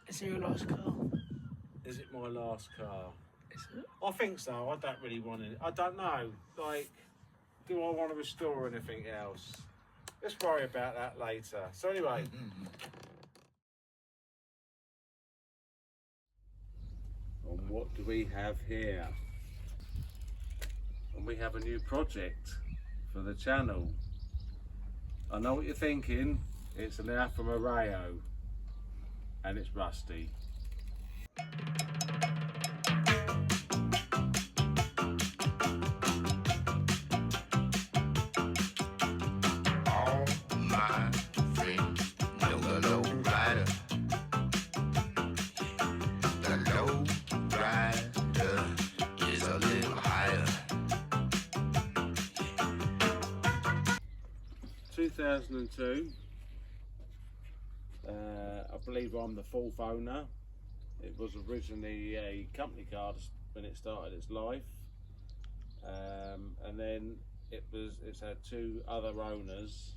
Is it your last car? Is it my last car? Is it? I think so. I don't really want it. I don't know. Like, do I want to restore anything else? Let's worry about that later. So anyway. And what do we have here? And we have a new project for the channel. I know what you're thinking. It's an ALFA ROMEO. And it's rusty. (2002). I believe I'm the fourth owner. It was originally a company car when it started its life, and then it's had two other owners.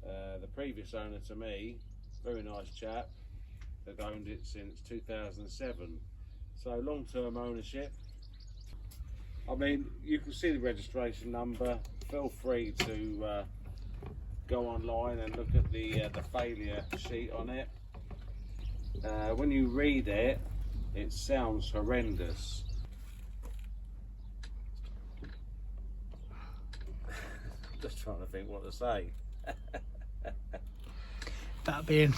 The previous owner to me, very nice chap, had owned it since 2007. So long-term ownership. I mean, you can see the registration number. Feel free to go online and look at the failure sheet on it. When you read it, it sounds horrendous. Just trying to think what to say. That being...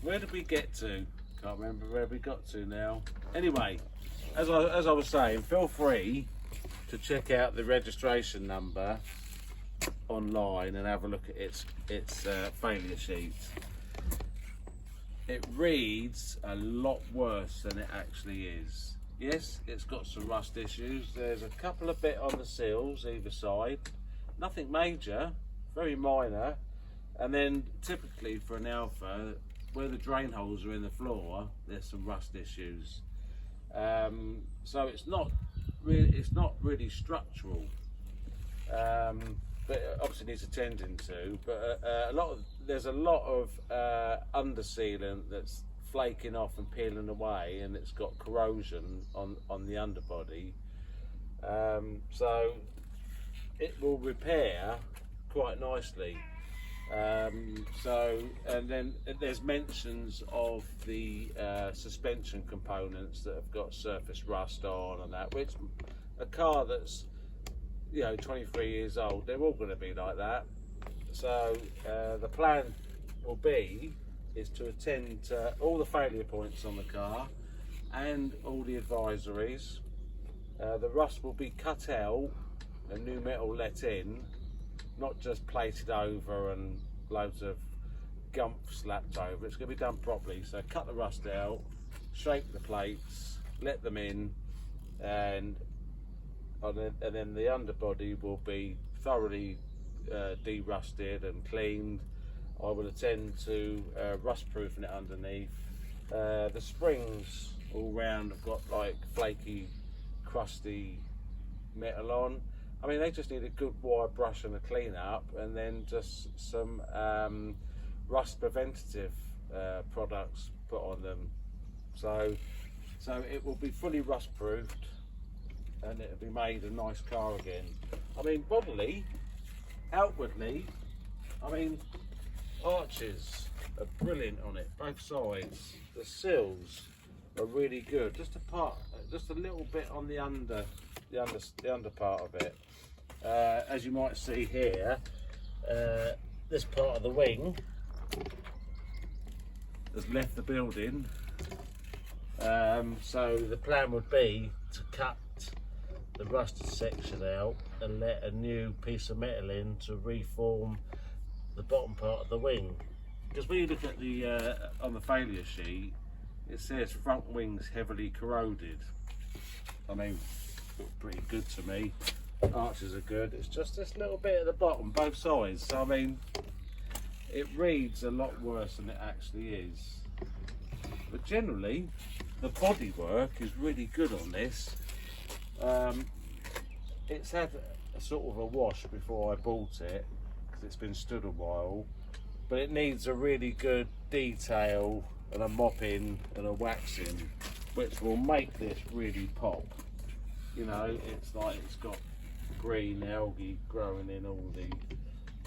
Where did we get to? Can't remember where we got to now. Anyway, as I was saying, feel free to check out the registration number online and have a look at its failure sheet. It reads a lot worse than it actually is. Yes, it's got some rust issues. There's a couple of bit on the seals either side. Nothing major, very minor. And then typically for an ALFA, where the drain holes are in the floor, there's some rust issues. So it's not really structural. But it obviously needs attending to. But there's a lot of under sealant that's flaking off and peeling away, and it's got corrosion on the underbody. So it will repair quite nicely. And then there's mentions of the suspension components that have got surface rust on and that, which a car that's 23 years old, they're all going to be like that. So the plan is to attend to all the failure points on the car and all the advisories. The rust will be cut out and new metal let in, not just plated over and loads of gump slapped over. It's going to be done properly. So cut the rust out, shape the plates, let them in, and then the underbody will be thoroughly de-rusted and cleaned. I will attend to rust proofing it underneath. The springs all round have got like flaky, crusty metal on. I mean, they just need a good wire brush and a clean up, and then just some rust preventative products put on them. So it will be fully rust proofed, and it'll be made a nice car again. I mean, bodily, outwardly, I mean, arches are brilliant on it, both sides. The sills are really good. Just a little bit on the under part of it. As you might see here, this part of the wing has left the building. So the plan would be to cut the rusted section out and let a new piece of metal in to reform the bottom part of the wing. Because when you look at the on the failure sheet, it says front wings heavily corroded. I mean, pretty good to me. Arches are good. It's just this little bit at the bottom, both sides. So I mean, it reads a lot worse than it actually is. But generally, the bodywork is really good on this. It's had a sort of a wash before I bought it because it's been stood a while, but it needs a really good detail and a mopping and a waxing, which will make this really pop. You know, it's like it's got green algae growing in all the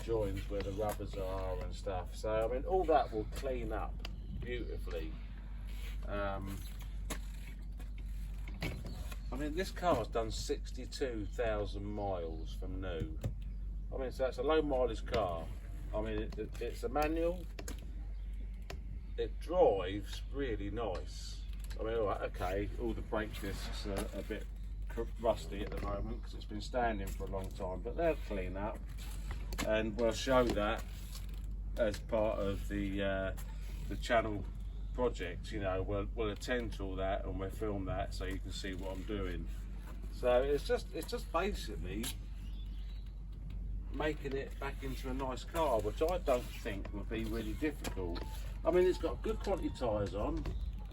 joints where the rubbers are and stuff. So I mean, all that will clean up beautifully. I mean, this car's done 62,000 miles from new. I mean, so that's a low mileage car. I mean, it's a manual. It drives really nice. I mean, all right, okay, all the brake discs are a bit rusty at the moment because it's been standing for a long time, but they'll clean up, and we'll show that as part of the channel project. You know, we'll attend to all that and we'll film that so you can see what I'm doing. So it's just basically making it back into a nice car, which I don't think would be really difficult. I mean, it's got good quality tyres on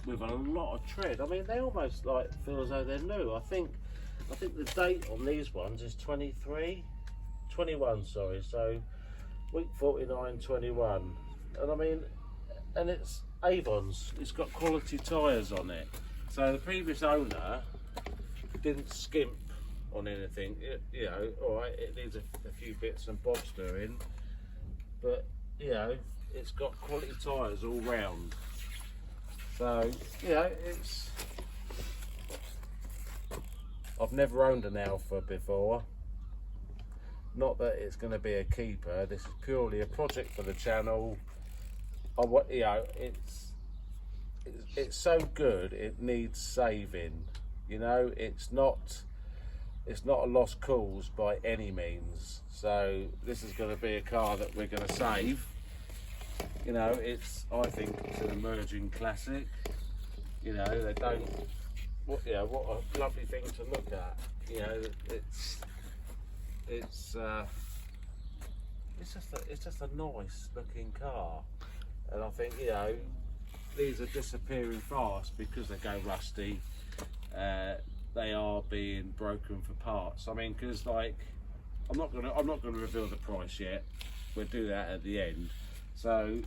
with a lot of tread. I mean, they almost like feel as though they're new. I think the date on these ones is 21, sorry, so week 49, 21. And I mean, and it's Avon's, it's got quality tyres on it. So the previous owner didn't skimp on anything. You know, all right, it needs a few bits and bobs doing, but you know, it's got quality tyres all round. So you know, I've never owned an ALFA before. Not that it's going to be a keeper. This is purely a project for the channel. You know, it's so good it needs saving. You know, it's not a lost cause by any means. So this is going to be a car that we're going to save. You know, I think it's an emerging classic. You know, they don't. What a lovely thing to look at. You know, it's just a nice looking car, and I think, you know, these are disappearing fast because they go rusty. They are being broken for parts. I mean, because like, I'm not gonna reveal the price yet. We'll do that at the end. So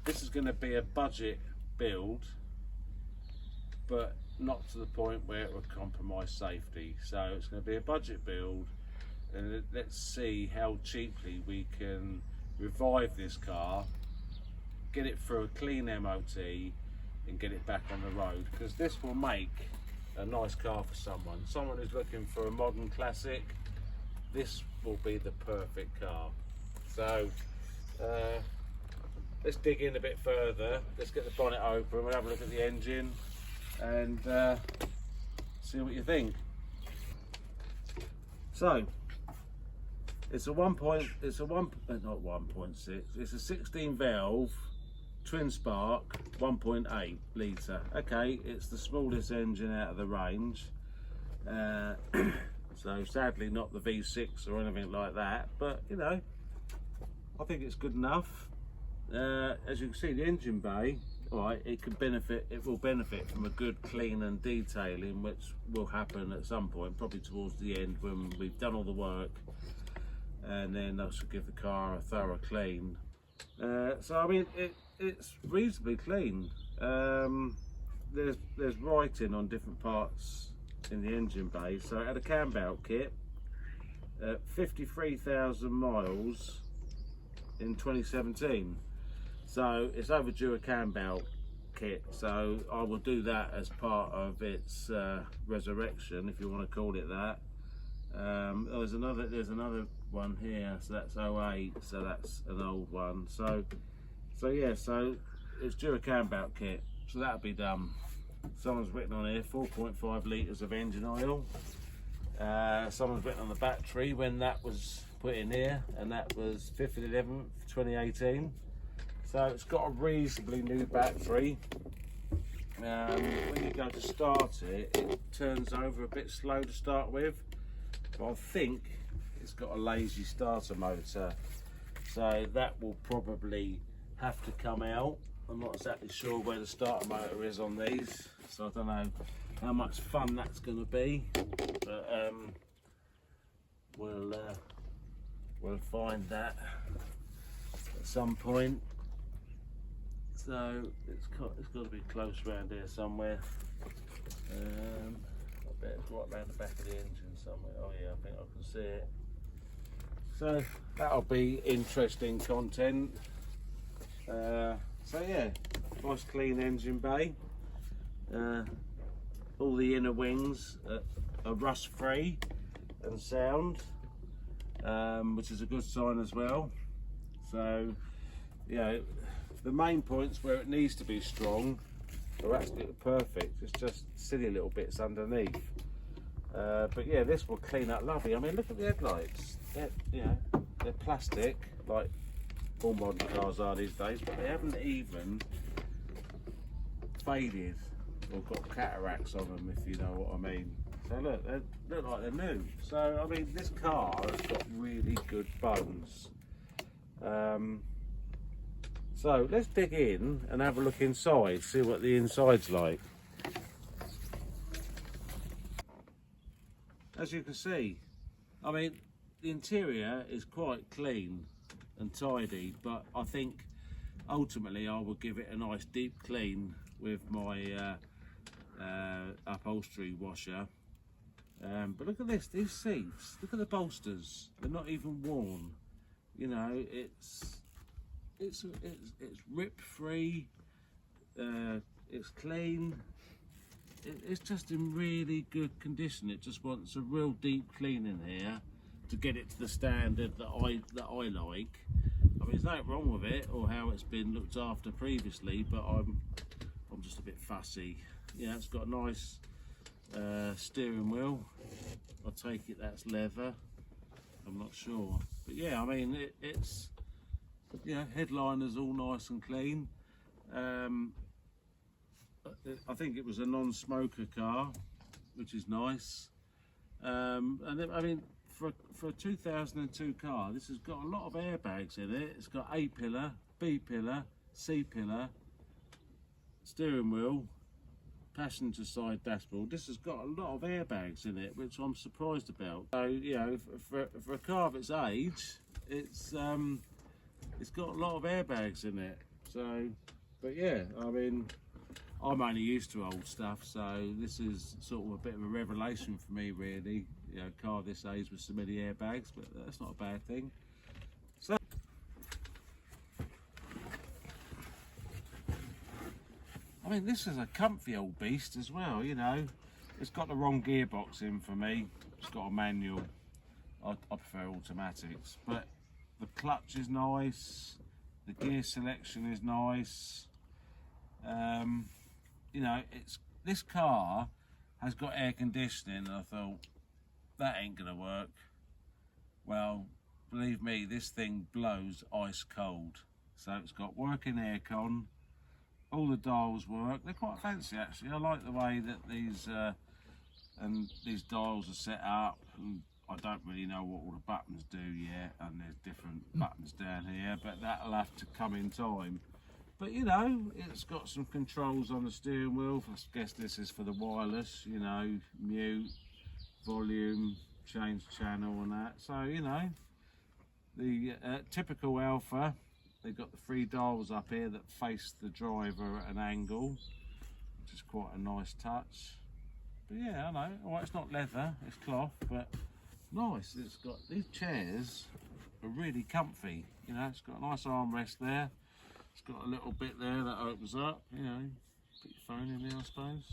this is going to be a budget build, but not to the point where it would compromise safety. So it's going to be a budget build, and let's see how cheaply we can revive this car, get it through a clean MOT and get it back on the road, because this will make a nice car for someone who's looking for a modern classic. This will be the perfect car. So let's dig in a bit further. Let's get the bonnet open, we'll have a look at the engine and see what you think. So it's a 16 valve twin spark 1.8 litre. Okay, it's the smallest engine out of the range, so sadly not the V6 or anything like that, but you know, I think it's good enough. As you can see, the engine bay, right, it will benefit from a good clean and detailing, which will happen at some point, probably towards the end when we've done all the work, and then I should give the car a thorough clean. So I mean, it's reasonably clean. There's writing on different parts in the engine bay. So it had a cam belt kit, 53,000 miles in 2017. So it's overdue a cam belt kit. So I will do that as part of its resurrection, if you want to call it that. There's another one here, so that's 08, so that's an old one. So yeah, so it's due a cam belt kit, so that'll be done. Someone's written on here 4.5 litres of engine oil. Someone's written on the battery when that was put in here, and that was 5th of 11th 2018. So it's got a reasonably new battery. When you go to start it, it turns over a bit slow to start with, but I think it's got a lazy starter motor, so that will probably have to come out. I'm not exactly sure where the starter motor is on these, so I don't know how much fun that's going to be, but we'll find that at some point. So it's got to be close around here somewhere. I bet it's right round the back of the engine somewhere. Oh yeah, I think I can see it. So that'll be interesting content. So yeah, nice clean engine bay. All the inner wings are rust free and sound, which is a good sign as well. So yeah, the main points where it needs to be strong are absolutely perfect. It's just silly little bits underneath. But yeah, this will clean up lovely. I mean, look at the headlights. They're plastic, like all modern cars are these days, but they haven't even faded or got cataracts on them, if you know what I mean. So look, they look like they're new. So I mean, this car has got really good bones. So let's dig in and have a look inside, see what the inside's like. As you can see, I mean, the interior is quite clean and tidy, but I think ultimately I will give it a nice deep clean with my upholstery washer. But look at this, these seats, look at the bolsters, they're not even worn. You know, it's rip free, it's clean, it's just in really good condition. It just wants a real deep clean in here to get it to the standard that I like. I mean, there's nothing wrong with it or how it's been looked after previously, but I'm just a bit fussy. Yeah, it's got a nice steering wheel. I take it that's leather, I'm not sure, but yeah, I mean it's headliner's all nice and clean. I think it was a non-smoker car, which is nice. And I mean, for a 2002 car, this has got a lot of airbags in it. It's got A pillar, B pillar, C pillar, steering wheel, passenger side dashboard. This has got a lot of airbags in it, which I'm surprised about. So you know, for a car of its age, it's got a lot of airbags in it. So, but yeah, I mean, I'm only used to old stuff, so this is sort of a bit of a revelation for me, really. You know, a car this age with so many airbags, but that's not a bad thing. So, I mean, this is a comfy old beast as well, you know. It's got the wrong gearbox in for me. It's got a manual. I prefer automatics, but the clutch is nice. The gear selection is nice. You know, this car has got air conditioning, and I thought that ain't gonna work. Well, believe me, this thing blows ice cold. So it's got working aircon. All the dials work. They're quite fancy actually. I like the way that these dials are set up. And I don't really know what all the buttons do yet, and there's different buttons down here, but that'll have to come in time. But you know, it's got some controls on the steering wheel. I guess this is for the wireless, you know, mute, volume, change channel and that. So, you know, the typical ALFA, they've got the 3 dials up here that face the driver at an angle, which is quite a nice touch. But yeah, I know, well, it's not leather, it's cloth, but nice. It's got, these chairs are really comfy. You know, it's got a nice armrest there. It's got a little bit there that opens up, you know, put your phone in there, I suppose.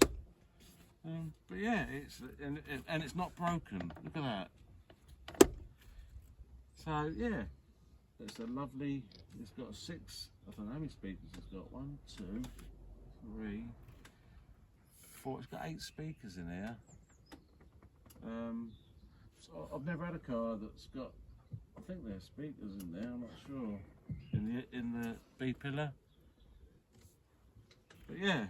But yeah, and it's not broken. Look at that. So yeah, it's a lovely. It's got 6. I don't know how many speakers it's got. 1, 2, 3, 4. It's got 8 speakers in here. So I've never had a car that's got. I think there's speakers in there. I'm not sure. In the B pillar. But yeah,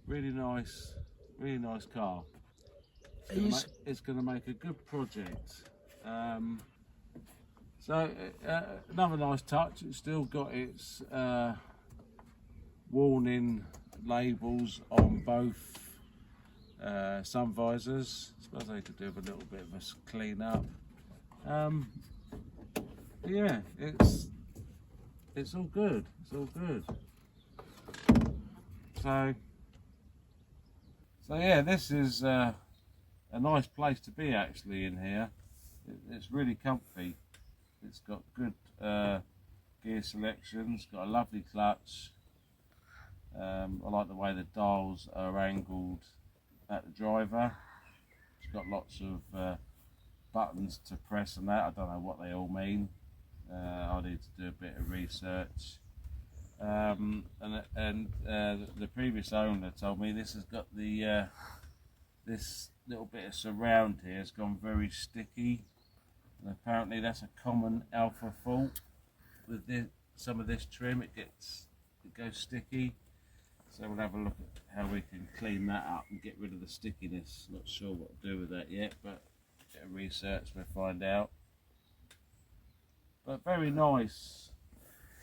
really nice car. It's going to make a good project. So another nice touch. It's still got its warning labels on both sun visors. I suppose they could do with a little bit of a clean up. Yeah, it's all good. It's all good. So yeah, this is a nice place to be actually in here. It's really comfy. It's got good gear selections, got a lovely clutch. I like the way the dials are angled at the driver. It's got lots of buttons to press and that. I don't know what they all mean. I need to do a bit of research. The previous owner told me this has got the this little bit of surround here has gone very sticky, and apparently that's a common ALFA fault with some of this trim. It goes sticky, so we'll have a look at how we can clean that up and get rid of the stickiness. Not sure what to do with that yet, but a bit of research we'll find out. But very nice,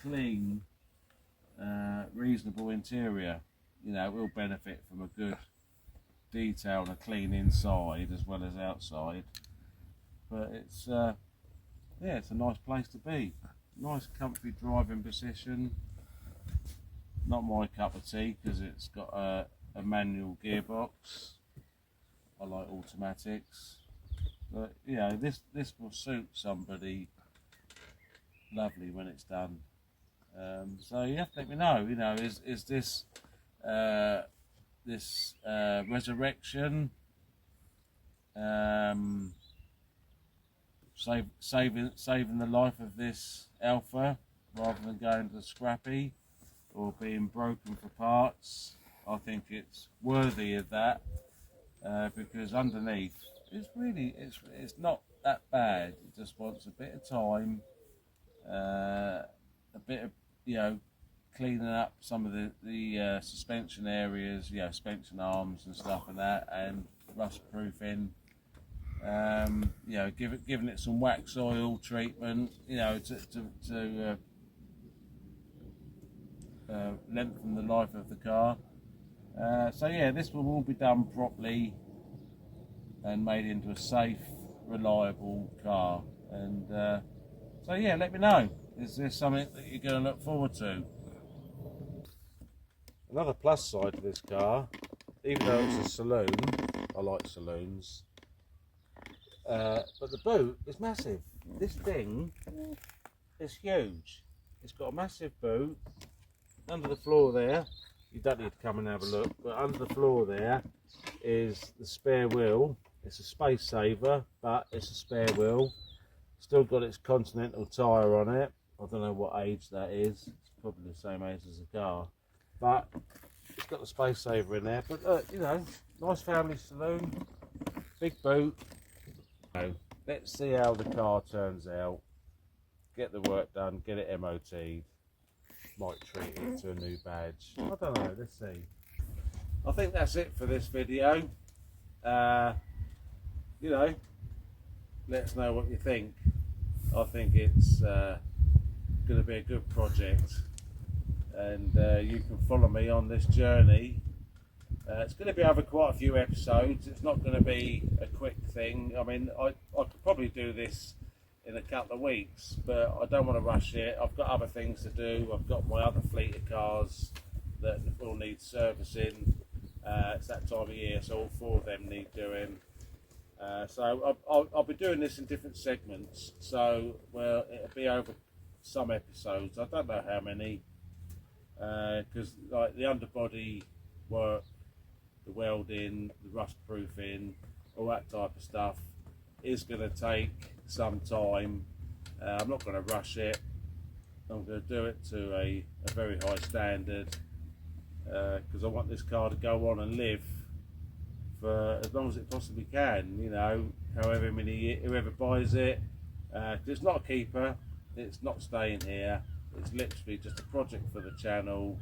clean, reasonable interior. You know, it will benefit from a good detail and a clean inside as well as outside. But it's yeah, it's a nice place to be. Nice comfy driving position. Not my cup of tea because it's got a manual gearbox. I like automatics, but you know, this will suit somebody lovely when it's done. So you have to let me know. You know, is this resurrection saving the life of this ALFA rather than going to scrappy or being broken for parts? I think it's worthy of that because underneath it's not that bad. It just wants a bit of time, a bit of, you know, cleaning up some of the suspension areas, you know, suspension arms and stuff and that, and rust proofing. You know, giving it some wax oil treatment, you know, to lengthen the life of the car. So yeah, this will all be done properly and made into a safe, reliable car. And so yeah, let me know. Is this something that you're going to look forward to? Another plus side to this car, even though it's a saloon, I like saloons, but the boot is massive. This thing is huge. It's got a massive boot. Under the floor there, you don't need to come and have a look, but under the floor there is the spare wheel. It's a space saver, but it's a spare wheel. Still got its Continental tyre on it. I don't know what age that is. It's probably the same age as the car, but it's got the space saver in there. But you know, nice family saloon, big boot. So, let's see how the car turns out. Get the work done, get it MOT'd. Might treat it to a new badge. I don't know, let's see. I think that's it for this video. You know, let us know what you think. I think it's going to be a good project, and you can follow me on this journey. It's going to be over quite a few episodes. It's not going to be a quick thing. I mean, I could probably do this in a couple of weeks, but I don't want to rush it. I've got other things to do. I've got my other fleet of cars that will need servicing. It's that time of year, so all four of them need doing. So I'll be doing this in different segments. So, well, it'll be over some episodes. I don't know how many, because like the underbody work, the welding, the rust proofing, all that type of stuff is going to take some time. I'm not going to rush it. I'm going to do it to a very high standard because I want this car to go on and live for as long as it possibly can. You know, however many, whoever buys it. It's not a keeper. It's not staying here. It's literally just a project for the channel.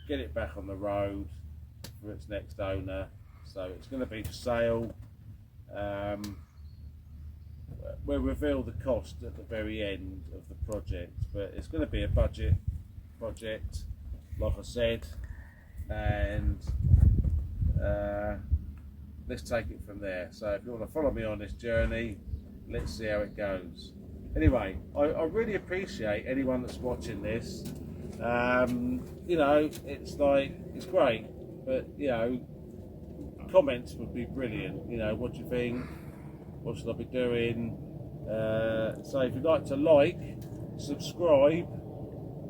Get it back on the road for its next owner. So it's going to be for sale. We'll reveal the cost at the very end of the project, but it's going to be a budget project, like I said, and let's take it from there. So if you want to follow me on this journey, let's see how it goes. Anyway, I really appreciate anyone that's watching this. You know, it's like, it's great, but you know, comments would be brilliant. You know, what do you think? What should I be doing? So if you'd like to like, subscribe,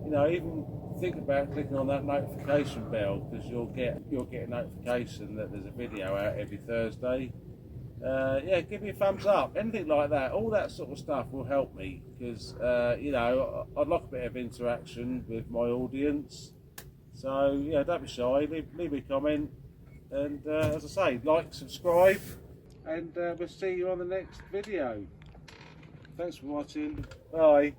you know, even think about clicking on that notification bell, because you'll get a notification that there's a video out every Thursday. Yeah, give me a thumbs up, anything like that. All that sort of stuff will help me, because you know, I'd like a bit of interaction with my audience. So yeah, don't be shy, leave me a comment, and as I say, like, subscribe, and we'll see you on the next video. Thanks for watching. Bye.